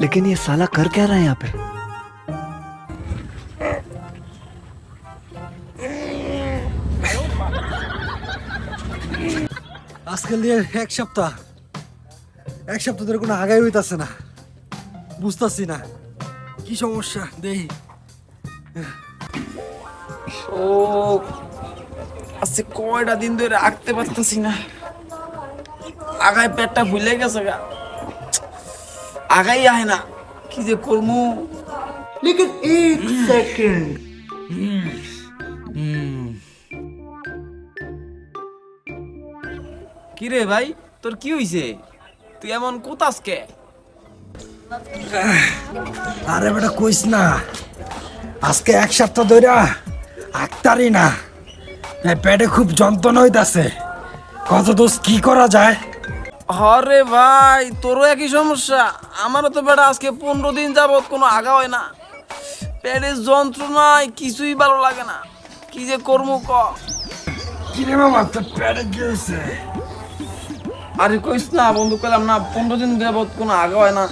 लेकिन ये साला कर क्या रहा है यहाँ पे? আজকাল দিয়ে এক সপ্তাহ ধরে কোনো আগাই হইতাছে না, বুঝতাছি না কি সমস্যা। দেই ও আজকে কয়টা দিন ধরে আঁকতে পারতেছি না, আগায় পেটটা ভুলে গেছে গা, আগাই আয় না, কি যে করবো। लेकिन एक सेकंड। কি রে ভাই, তোর কি হইছে? তুই এমন কোথাস কে? আরে বেটা কইস না, আজকে এক সপ্তাহ ধরে আক্তারি না, এই পেটে খুব যন্ত্রণা হইতাছে। কত দোষ কি করা যায়? আরে ভাই, তোরও একই সমস্যা? আমারও তো বেটা আজকে 15 দিন যাবত কোনো আগা হয় না, পেটের যন্ত্রণায় কিছুই ভালো লাগে না, কি যে করবো ক। কি রে মামা, তোর পেটে কি হয়েছে? আরে কইস না বন্ধু, কইলাম না 15 দিন যাবত কোনো আগা হয় না,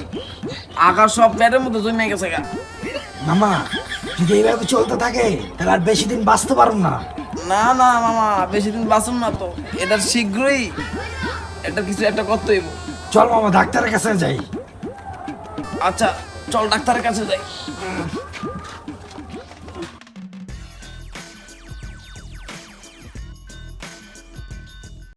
আগা সব পেটের মধ্যে জমে গেছে গা। মামা যদি এইভাবে চলতে থাকে তাহলে আর বেশি দিন বাঁচতে পারুম না। না না মামা, বেশি দিন বাঁচুন না তো, এটা শীঘ্রই এটা কিছু একটা করতে হইব। চল মামা ডাক্তারের কাছে যাই। আচ্ছা চল ডাক্তারের কাছে যাই।